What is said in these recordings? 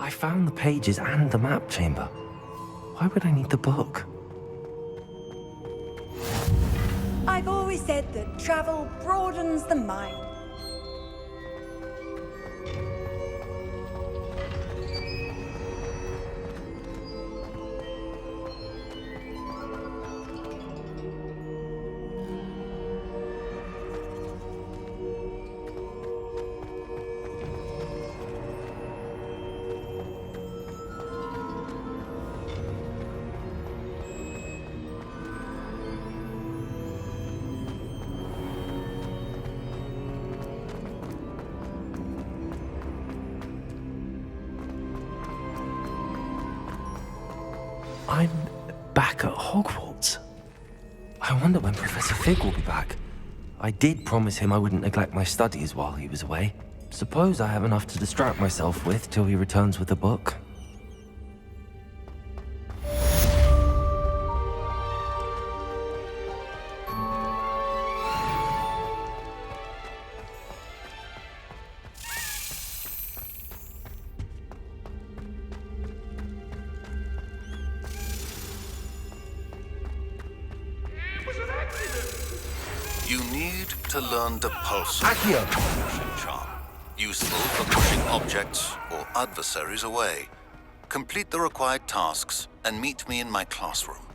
I found the pages and the map chamber. Why would I need the book? I've always said that travel broadens the mind. I'm back at Hogwarts. I wonder when Professor Fig will be back. I did promise him I wouldn't neglect my studies while he was away. Suppose I have enough to distract myself with till he returns with the book. You need to learn the pulse Accio! charm, useful for pushing objects or adversaries away. Complete the required tasks and meet me in my classroom.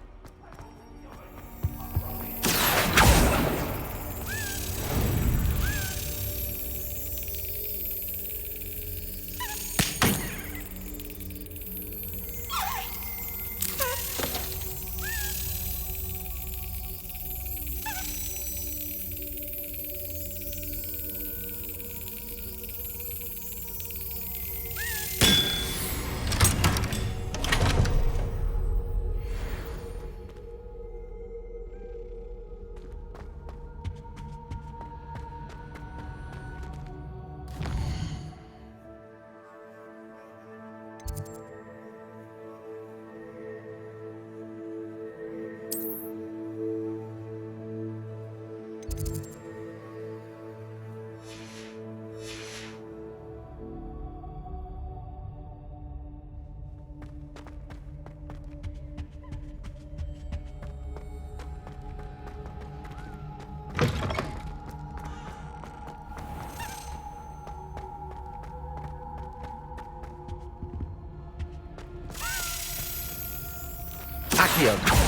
Accio!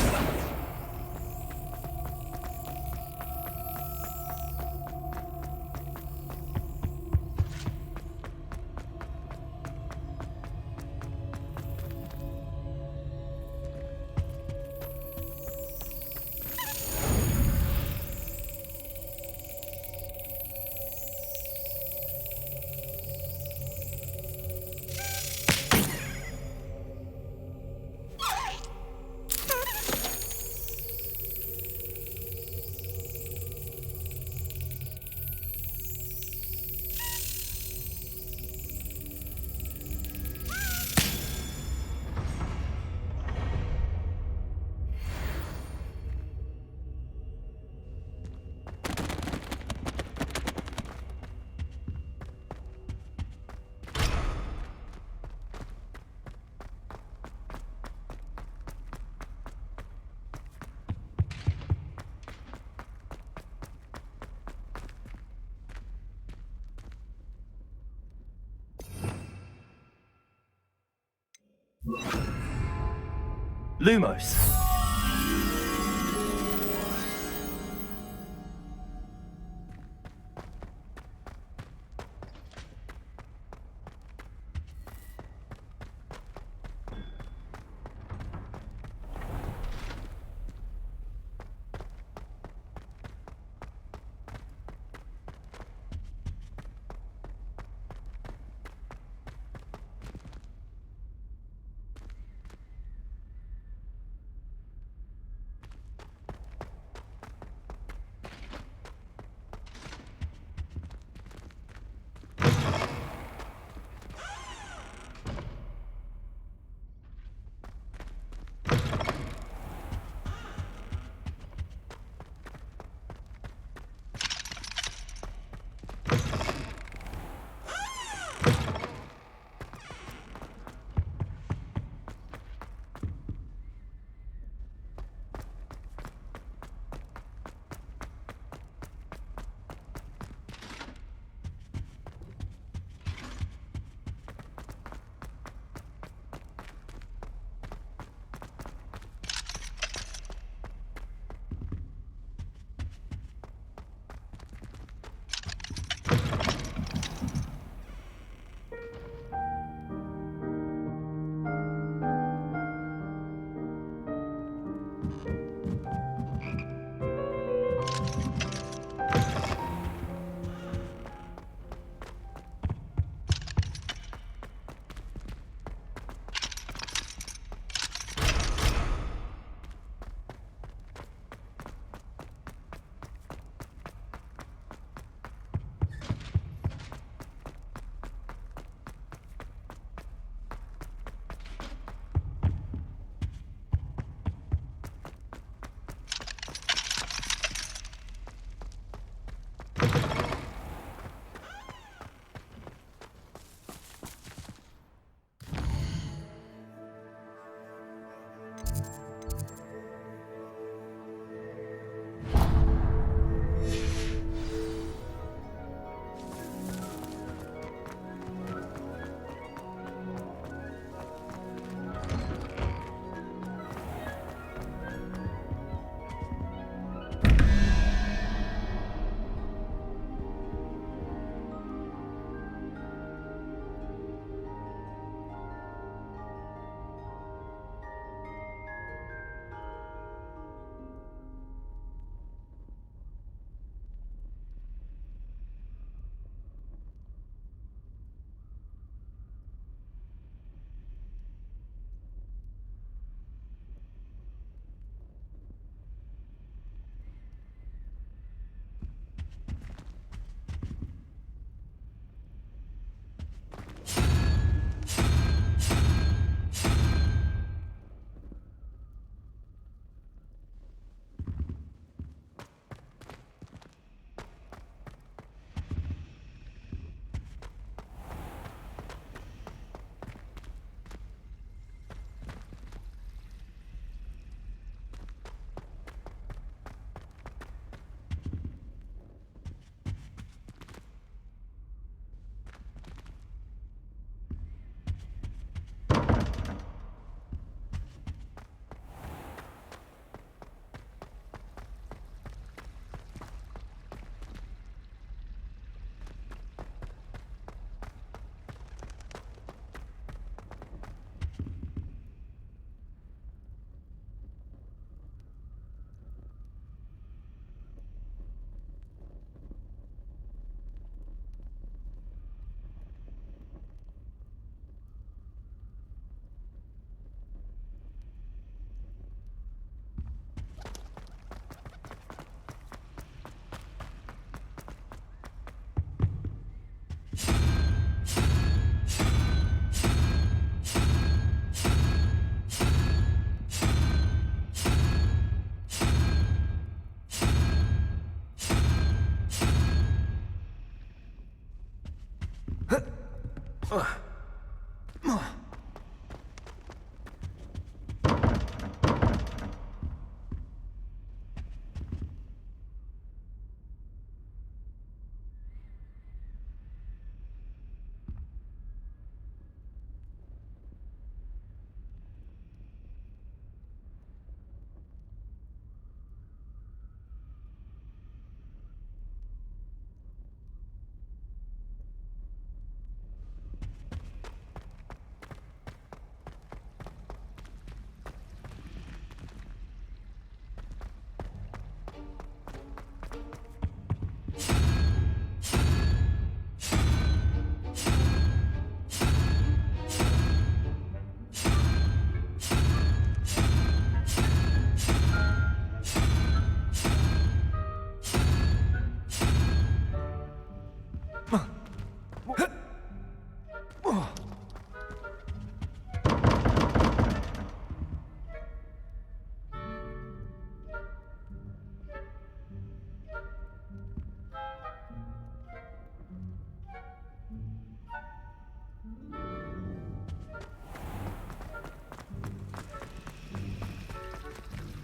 Lumos.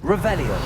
Revelio.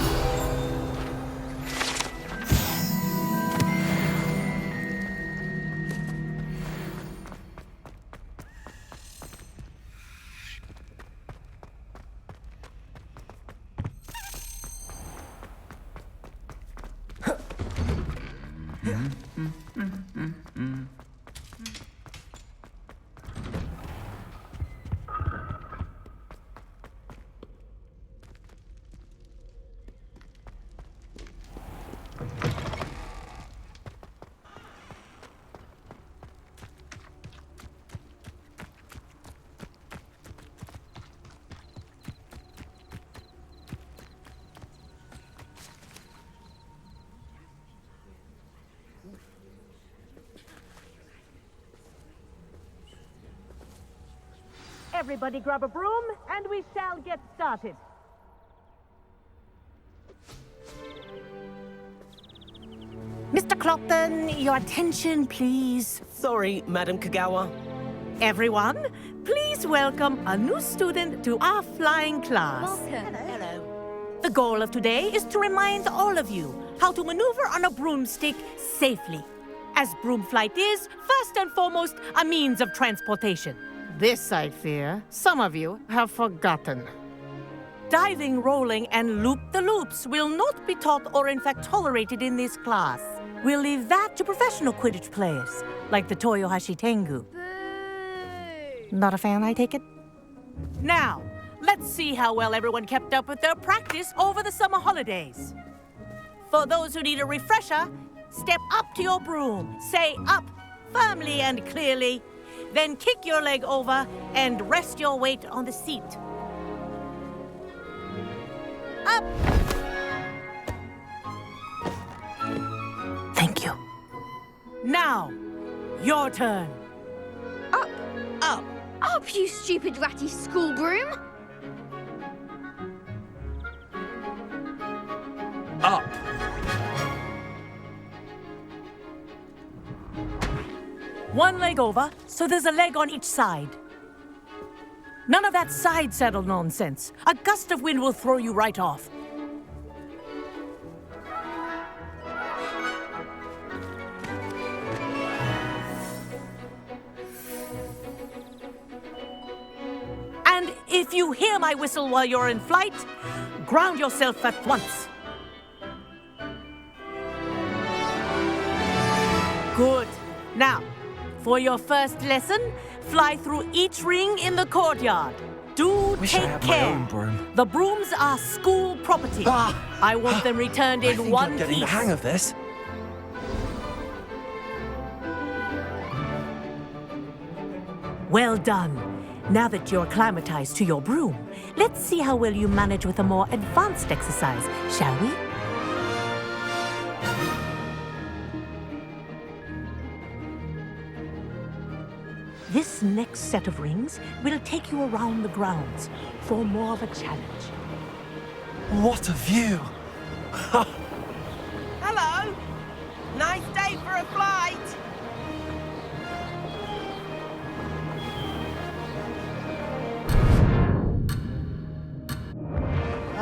Everybody grab a broom, and we shall get started. Mr. Clopton, your attention, please. Sorry, Madam Kagawa. Everyone, please welcome a new student to our flying class. Welcome. Hello. The goal of today is to remind all of you how to maneuver on a broomstick safely, as broom flight is, first and foremost, a means of transportation. This, I fear, some of you have forgotten. Diving, rolling, and loop-the-loops will not be taught or in fact tolerated in this class. We'll leave that to professional Quidditch players, like the Toyohashi Tengu. Not a fan, I take it? Now, let's see how well everyone kept up with their practice over the summer holidays. For those who need a refresher, step up to your broom, say up firmly and clearly, then kick your leg over and rest your weight on the seat. Up! Thank you. Now, your turn. Up, Up. up, you stupid ratty school broom! Up. One leg over, so there's a leg on each side. None of that side saddle nonsense. A gust of wind will throw you right off. And if you hear my whistle while you're in flight, ground yourself at once. Good. Now, for your first lesson, fly through each ring in the courtyard. Do Wish I take had my care. own broom. The brooms are school property. I want them returned I in think one I'm getting piece. the hang of this. Well done. Now that you're acclimatized to your broom, let's see how well you manage with a more advanced exercise, shall we? This next set of rings will take you around the grounds for more of a challenge. What a view! Hello! Nice day for a flight!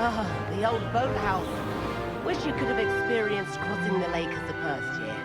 Ah, the old boathouse. Wish you could have experienced crossing the lake as a first year.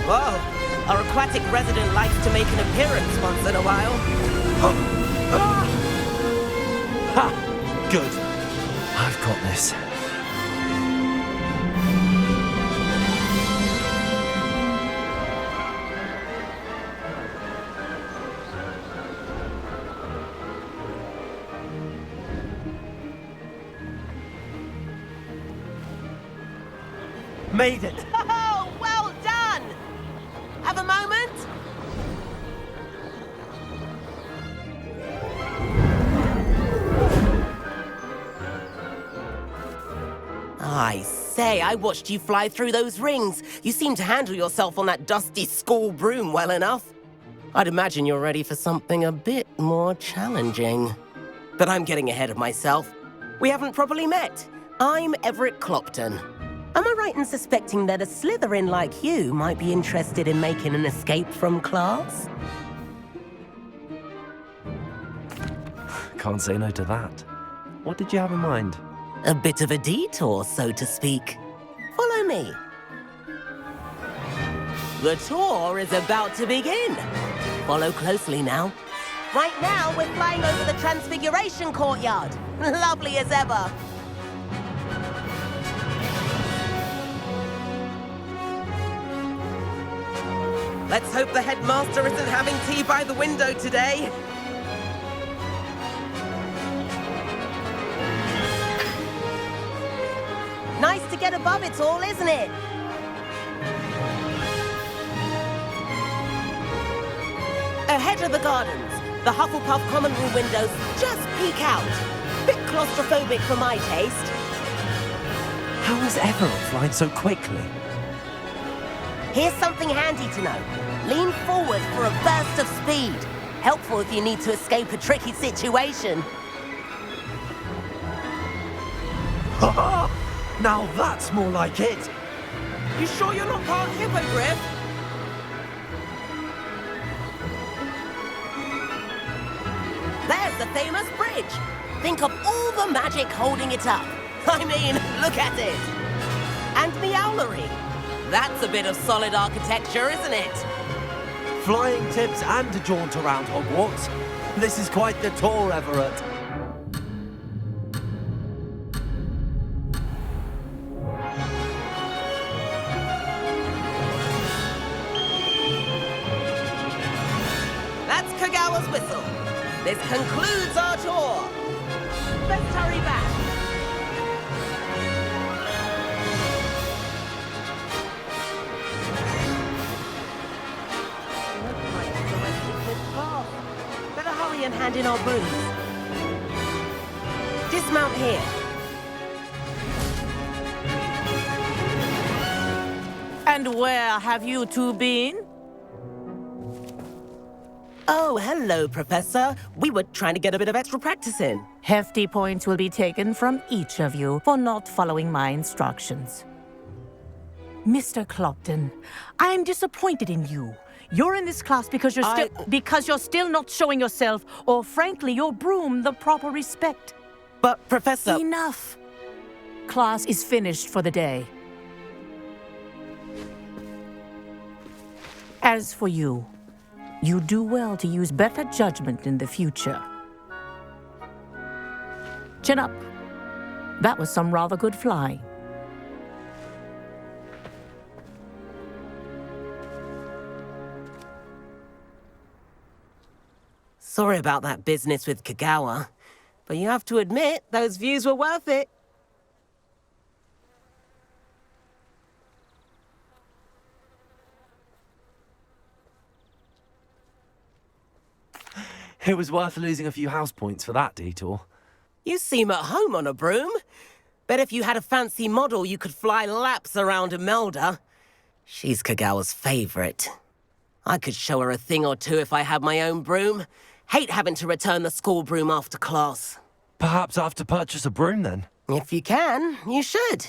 Whoa, our aquatic resident likes to make an appearance once in a while. Ha! Good. I've got this. Made it! Oh, well done! Have a moment? I say, I watched you fly through those rings. You seem to handle yourself on that dusty school broom well enough. I'd imagine you're ready for something a bit more challenging. But I'm getting ahead of myself. We haven't properly met. I'm Everett Clopton. Am I right in suspecting that a Slytherin like you might be interested in making an escape from class? Can't say no to that. What did you have in mind? A bit of a detour, so to speak. Follow me. The tour is about to begin. Follow closely now. Right now, we're flying over the Transfiguration Courtyard. Lovely as ever. Let's hope the headmaster isn't having tea by the window today. Nice to get above it all, isn't it? Ahead of the gardens, the Hufflepuff common room windows just peek out. Bit claustrophobic for my taste. How is Everett flying so quickly? Here's something handy to know. Lean forward for a burst of speed. Helpful if you need to escape a tricky situation. Now that's more like it! You sure you're not part hippogriff? There's the famous bridge. Think of all the magic holding it up. I mean, look at it. And Meowlery. That's a bit of solid architecture, isn't it? Flying tips and a jaunt around Hogwarts. This is quite the tour, Everett. That's Kagawa's whistle. This concludes our tour. Let's hurry back. Better hurry and hand in our brooms. Dismount here. And where have you two been? Oh, hello, Professor. We were trying to get a bit of extra practice in. Hefty points will be taken from each of you for not following my instructions. Mr. Clopton, I'm disappointed in you. You're in this class because you're still not showing yourself, or frankly, your broom the proper respect. But, Professor... Enough. Class is finished for the day. As for you, you do well to use better judgment in the future. Chin up. That was some rather good flying. Sorry about that business with Kagawa, but you have to admit, those views were worth it. It was worth losing a few house points for that detour. You seem at home on a broom. Bet if you had a fancy model, you could fly laps around Imelda. She's Kagawa's favorite. I could show her a thing or two if I had my own broom. Hate having to return the school broom after class. Perhaps I have to purchase a broom then. If you can, you should.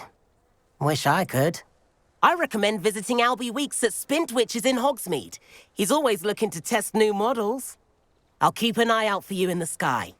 Wish I could. I recommend visiting Albie Weeks at Spintwitches in Hogsmeade. He's always looking to test new models. I'll keep an eye out for you in the sky.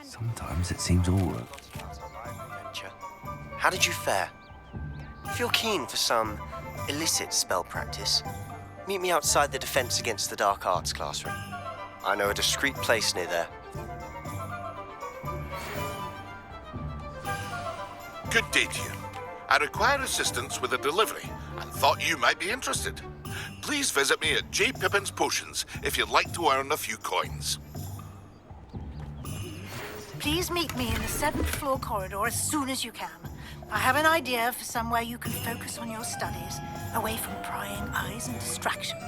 Sometimes it seems all... How did you fare? If you're keen for some illicit spell practice, meet me outside the Defense Against the Dark Arts classroom. I know a discreet place near there. Good day to you. I require assistance with a delivery and thought you might be interested. Please visit me at J. Pippin's Potions if you'd like to earn a few coins. Please meet me in the 7th floor corridor as soon as you can. I have an idea for somewhere you can focus on your studies, away from prying eyes and distractions.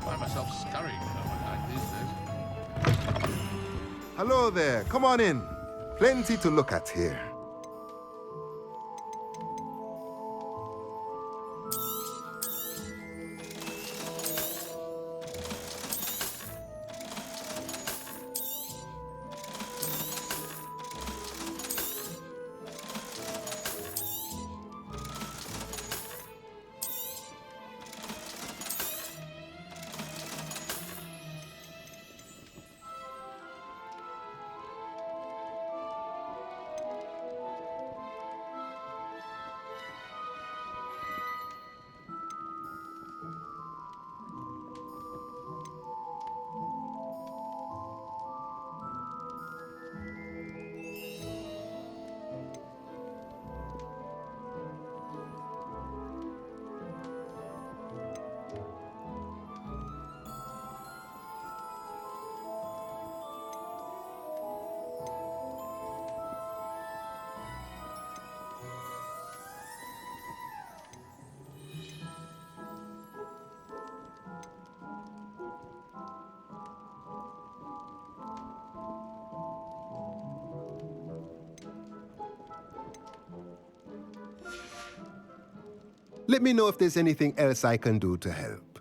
Find myself scurrying moment like these days. Hello there, come on in. Plenty to look at here. Let me know if there's anything else I can do to help.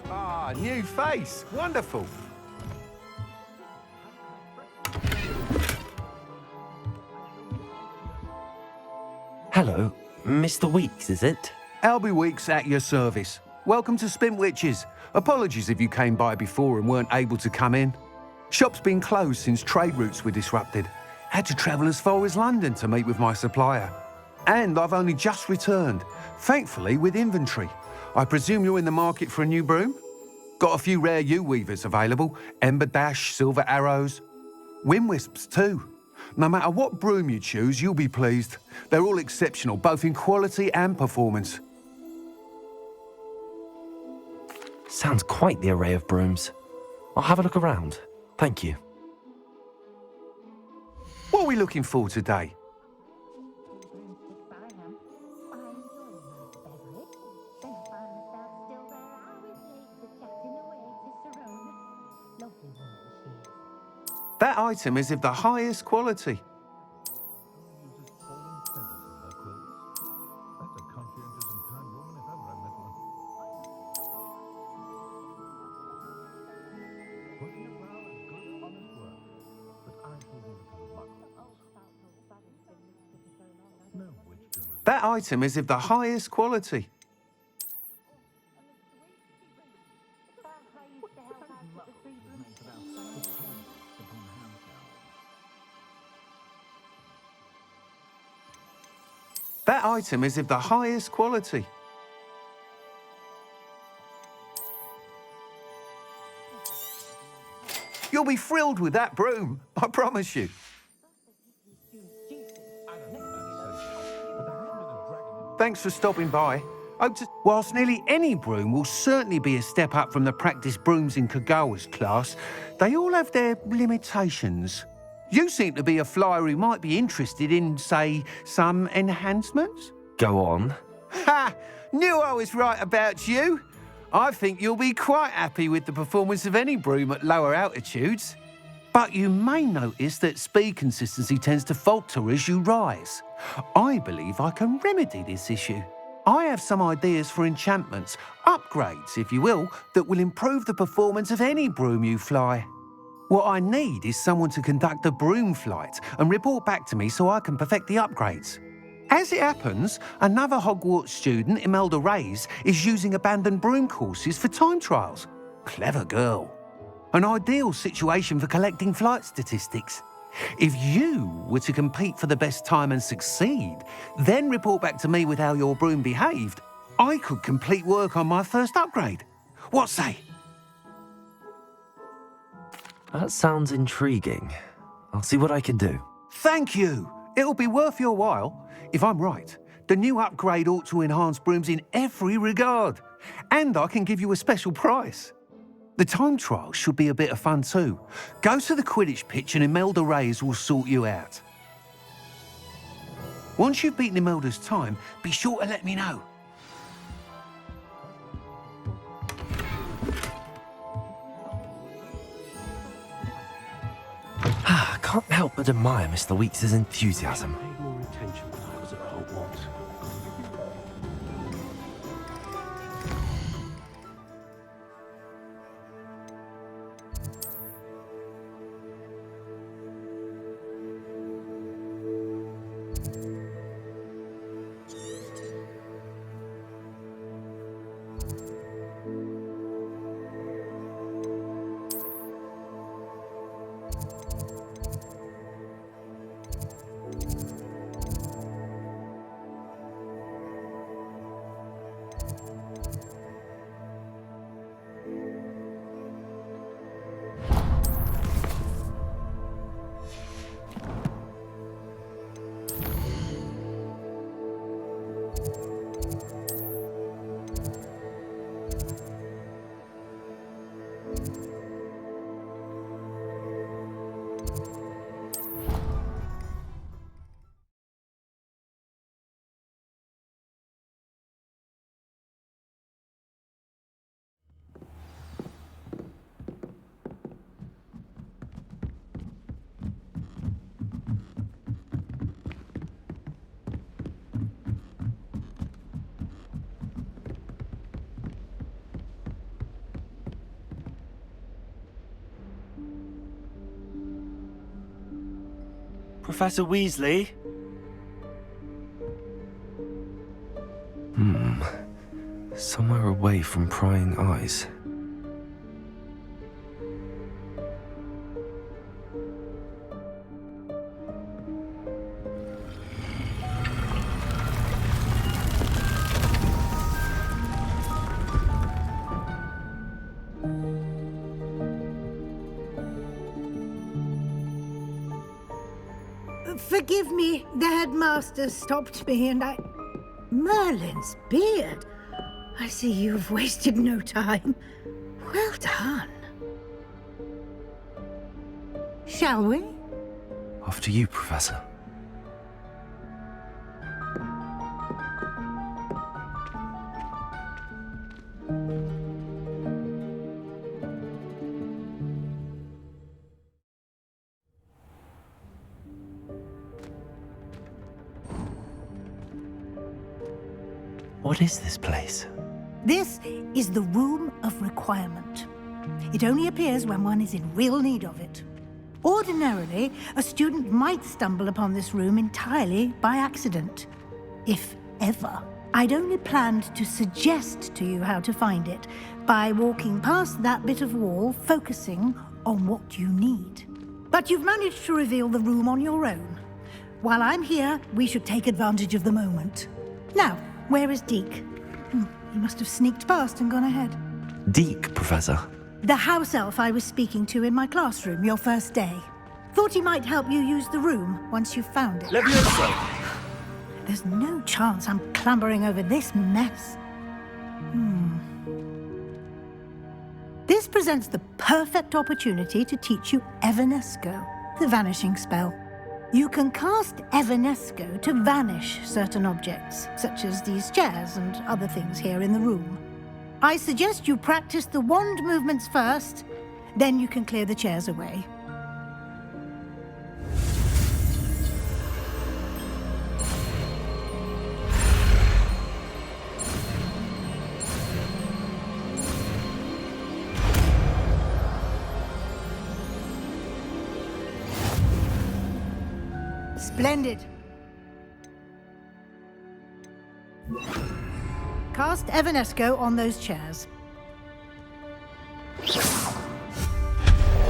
Ah, new face. Wonderful. Hello, Mr. Weeks, is it? Albie Weeks at your service. Welcome to Spintwitches. Apologies if you came by before and weren't able to come in. Shop's been closed since trade routes were disrupted. Had to travel as far as London to meet with my supplier. And I've only just returned, thankfully with inventory. I presume you're in the market for a new broom? Got a few rare U-weavers available, Ember Dash, Silver Arrows. Wind Wisps too. No matter what broom you choose, you'll be pleased. They're all exceptional, both in quality and performance. Sounds quite the array of brooms. I'll have a look around. Thank you. What are we looking for today? That item is of the highest quality. That item is of the highest quality. That item is of the highest quality. You'll be thrilled with that broom, I promise you. Thanks for stopping by. Whilst nearly any broom will certainly be a step up from the practice brooms in Kagawa's class, they all have their limitations. You seem to be a flyer who might be interested in, say, some enhancements? Go on. Ha! Knew I was right about you. I think you'll be quite happy with the performance of any broom at lower altitudes. But you may notice that speed consistency tends to falter as you rise. I believe I can remedy this issue. I have some ideas for enchantments, upgrades, if you will, that will improve the performance of any broom you fly. What I need is someone to conduct a broom flight and report back to me so I can perfect the upgrades. As it happens, another Hogwarts student, Imelda Reyes, is using abandoned broom courses for time trials. Clever girl. An ideal situation for collecting flight statistics. If you were to compete for the best time and succeed, then report back to me with how your broom behaved, I could complete work on my first upgrade. What say? That sounds intriguing. I'll see what I can do. Thank you. It'll be worth your while. If I'm right, the new upgrade ought to enhance brooms in every regard. And I can give you a special price. The time trial should be a bit of fun too. Go to the Quidditch pitch and Imelda Reyes will sort you out. Once you've beaten Imelda's time, be sure to let me know. I can't help but admire Mr. Weeks' enthusiasm. Paid more attention when I was at Hogwarts. Professor Weasley? Somewhere away from prying eyes. Forgive me, the headmaster stopped me and I... Merlin's beard. I see you've wasted no time. Well done. Shall we? After you, Professor. What is this place? This is the Room of Requirement. It only appears when one is in real need of it. Ordinarily, a student might stumble upon this room entirely by accident, if ever. I'd only planned to suggest to you how to find it by walking past that bit of wall, focusing on what you need. But you've managed to reveal the room on your own. While I'm here, we should take advantage of the moment. Now, where is Deke? He must have sneaked past and gone ahead. Deke, Professor. The house elf I was speaking to in my classroom your first day. Thought he might help you use the room once you've found it. Leviosa! There's no chance I'm clambering over this mess. This presents the perfect opportunity to teach you Evanesco, the vanishing spell. You can cast Evanesco to vanish certain objects, such as these chairs and other things here in the room. I suggest you practice the wand movements first, then you can clear the chairs away. Splendid. Cast Evanesco on those chairs.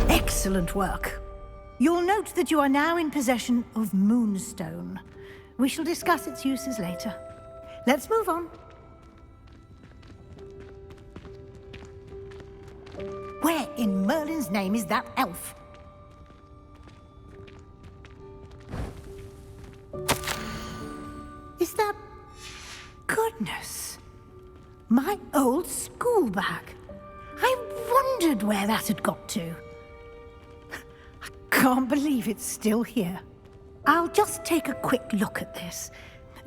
Excellent work. You'll note that you are now in possession of Moonstone. We shall discuss its uses later. Let's move on. Where in Merlin's name is that elf? goodness. My old school bag. I wondered where that had got to. I can't believe it's still here. I'll just take a quick look at this.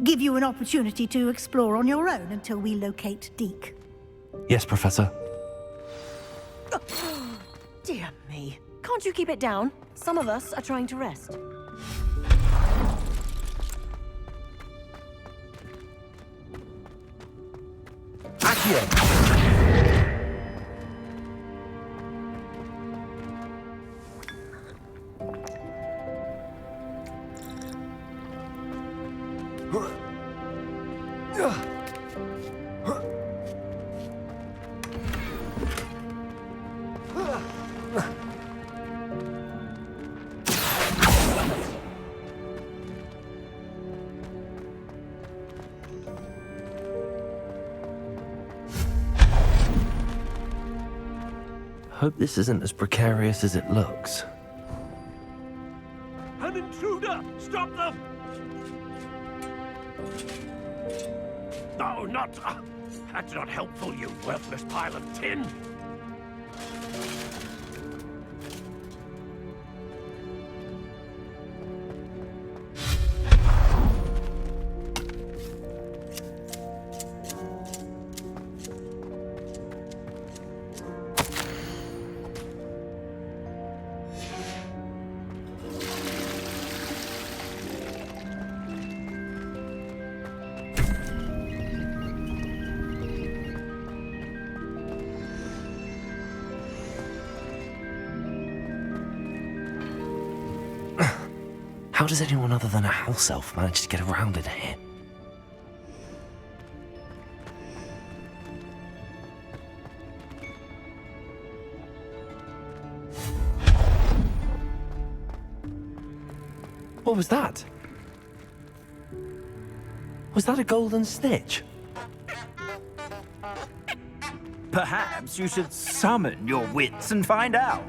Give you an opportunity to explore on your own until we locate Deke. Yes, Professor. Dear me. Can't you keep it down? Some of us are trying to rest. Hope this isn't as precarious as it looks. An intruder! Stop them! No, not... that's not helpful, you worthless pile of tin! How does anyone other than a house elf manage to get around in here? What was that? Was that a golden snitch? Perhaps you should summon your wits and find out.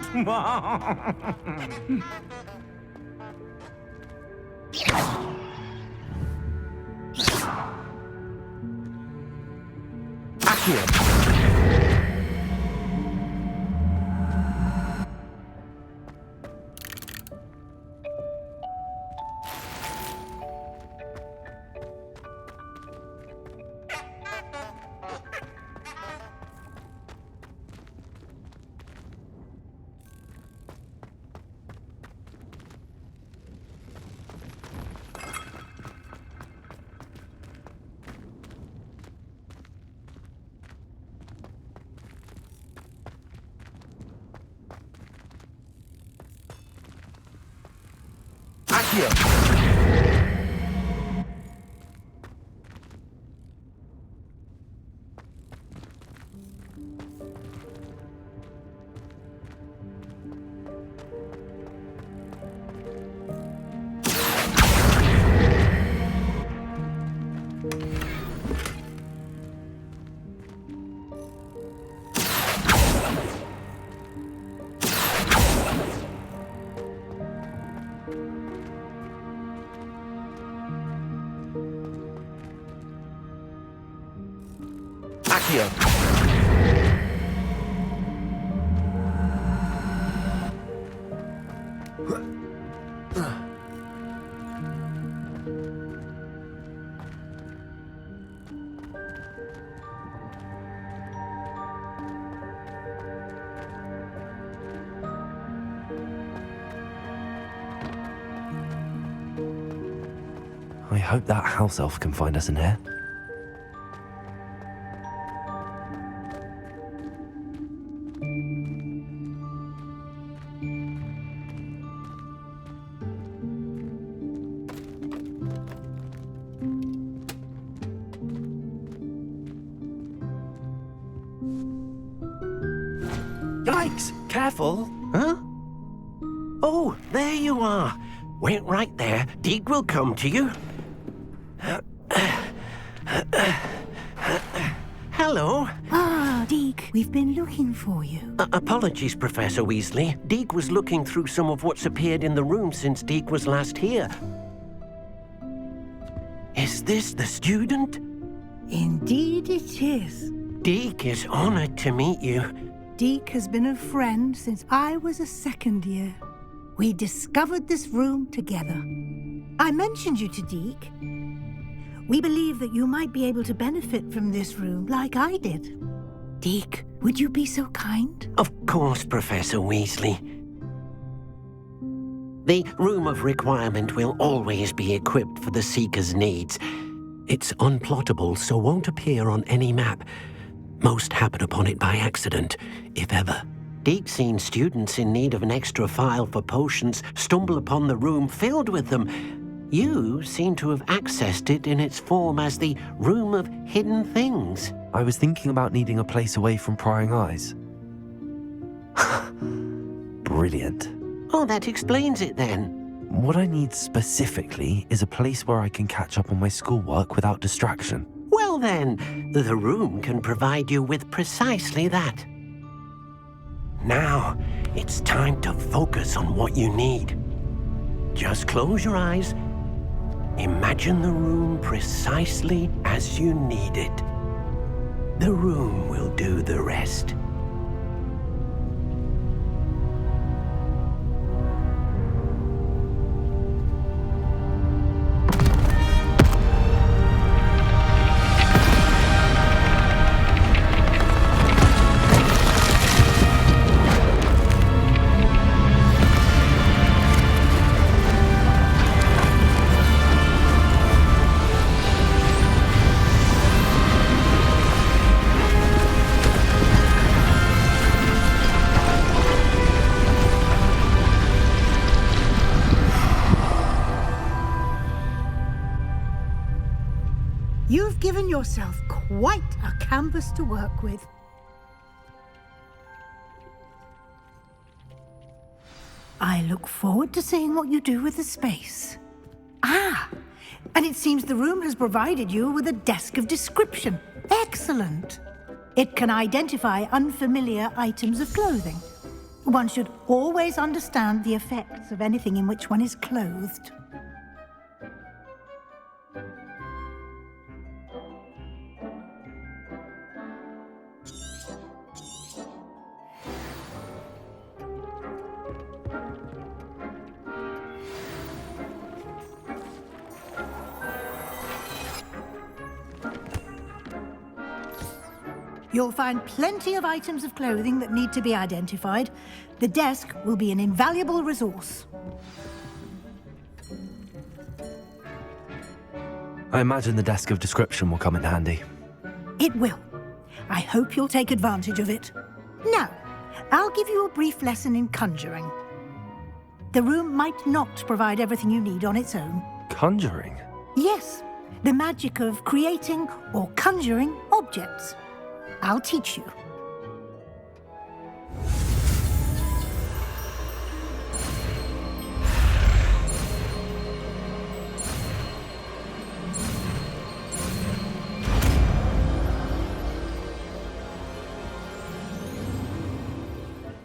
I hope that house elf can find us in here. Yikes! Careful! Huh? Oh, there you are. Wait right there. Deke will come to you. Hello. Ah, Deke, we've been looking for you. Apologies, Professor Weasley. Deke was looking through some of what's appeared in the room since Deke was last here. Is this the student? Indeed it is. Deek is honored to meet you. Deek has been a friend since I was a second year. We discovered this room together. I mentioned you to Deek. We believe that you might be able to benefit from this room like I did. Deek, would you be so kind? Of course, Professor Weasley. The Room of Requirement will always be equipped for the Seeker's needs. It's unplottable, so won't appear on any map. Most happen upon it by accident, if ever. Deek's seen students in need of an extra file for potions stumble upon the room filled with them. You seem to have accessed it in its form as the Room of Hidden Things. I was thinking about needing a place away from prying eyes. Brilliant. Oh, that explains it then. What I need specifically is a place where I can catch up on my schoolwork without distraction. Well then, the room can provide you with precisely that. Now, it's time to focus on what you need. Just close your eyes. Imagine the room precisely as you need it. The room will do the rest. You've given yourself quite a canvas to work with. I look forward to seeing what you do with the space. Ah, and it seems the room has provided you with a desk of description. Excellent. It can identify unfamiliar items of clothing. One should always understand the effects of anything in which one is clothed. You'll find plenty of items of clothing that need to be identified. The desk will be an invaluable resource. I imagine the desk of description will come in handy. It will. I hope you'll take advantage of it. Now, I'll give you a brief lesson in conjuring. The room might not provide everything you need on its own. Conjuring? Yes, the magic of creating or conjuring objects. I'll teach you.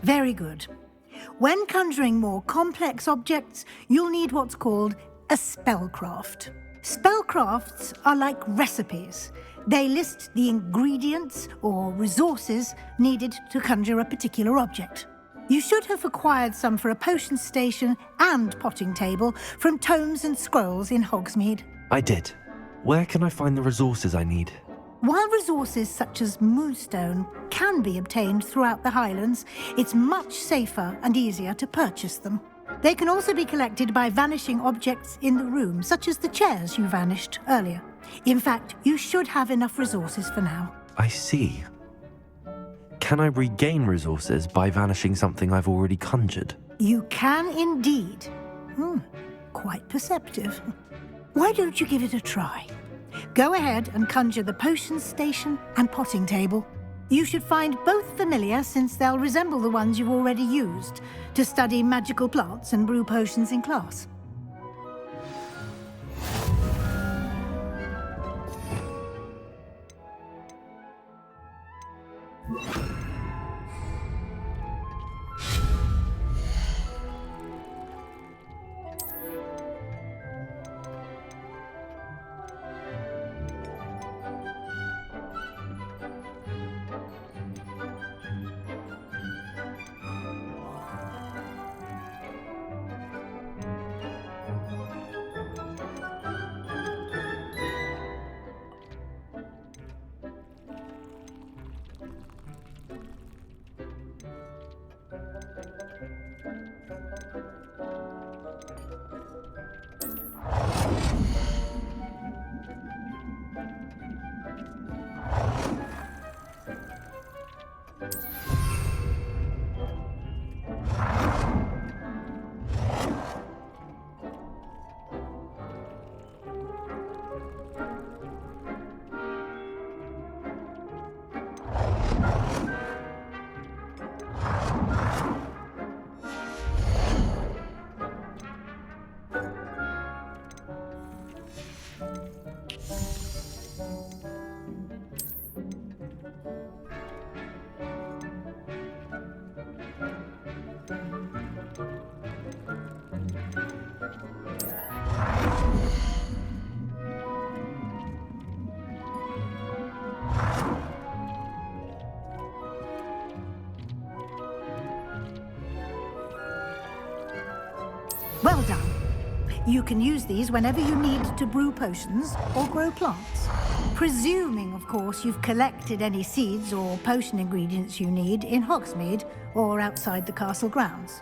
Very good. When conjuring more complex objects, you'll need what's called a spellcraft. Spellcrafts are like recipes. They list the ingredients or resources needed to conjure a particular object. You should have acquired some for a potion station and potting table from tomes and scrolls in Hogsmeade. I did. Where can I find the resources I need? While resources such as moonstone can be obtained throughout the Highlands, it's much safer and easier to purchase them. They can also be collected by vanishing objects in the room, such as the chairs you vanished earlier. In fact, you should have enough resources for now. I see. Can I regain resources by vanishing something I've already conjured? You can indeed. Quite perceptive. Why don't you give it a try? Go ahead and conjure the potion station and potting table. You should find both familiar, since they'll resemble the ones you've already used to study magical plants and brew potions in class. Well done. You can use these whenever you need to brew potions or grow plants. Presuming, of course, you've collected any seeds or potion ingredients you need in Hogsmeade or outside the castle grounds.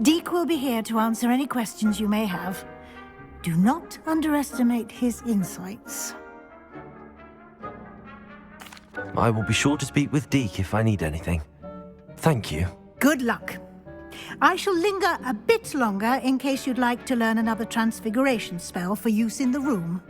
Deke will be here to answer any questions you may have. Do not underestimate his insights. I will be sure to speak with Deke if I need anything. Thank you. Good luck. I shall linger a bit longer in case you'd like to learn another transfiguration spell for use in the room.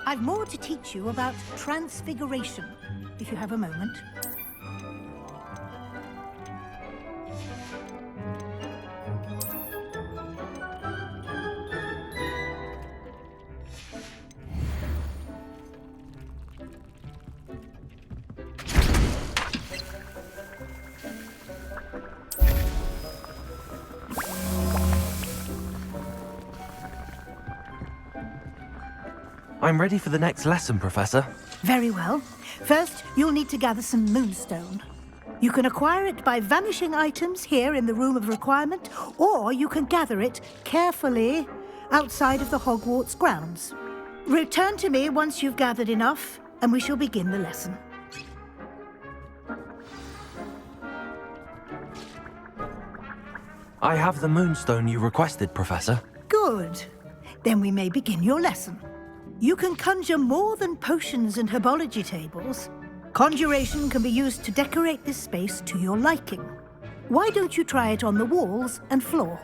I've more to teach you about transfiguration, if you have a moment. I'm ready for the next lesson, Professor. Very well. First, you'll need to gather some moonstone. You can acquire it by vanishing items here in the Room of Requirement, or you can gather it carefully outside of the Hogwarts grounds. Return to me once you've gathered enough, and we shall begin the lesson. I have the moonstone you requested, Professor. Good. Then we may begin your lesson. You can conjure more than potions and herbology tables. Conjuration can be used to decorate this space to your liking. Why don't you try it on the walls and floor?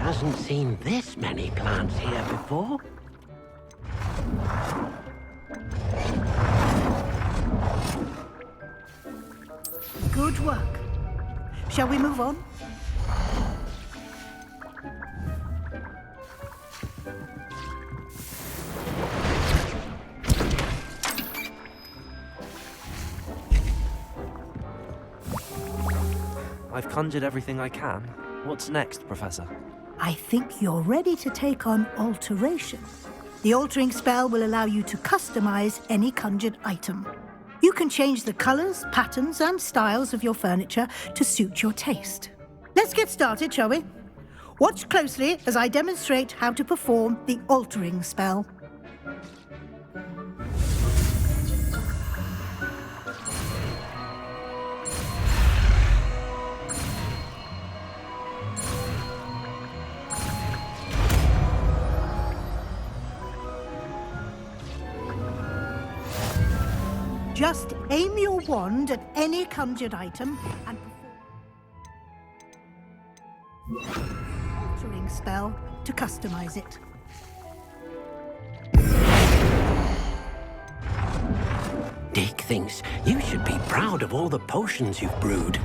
hasn't seen this many plants here before. Good work. Shall we move on? I've conjured everything I can. What's next, Professor? I think you're ready to take on alteration. The altering spell will allow you to customize any conjured item. You can change the colors, patterns, and styles of your furniture to suit your taste. Let's get started, shall we? Watch closely as I demonstrate how to perform the altering spell. Just aim your wand at any conjured item and perform an altering spell to customize it. Dick thinks you should be proud of all the potions you've brewed.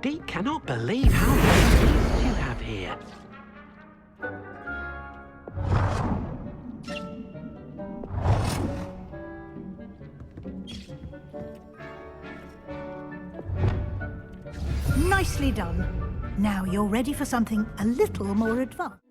Dick cannot believe how many beasts you have here. Nicely done. Now you're ready for something a little more advanced.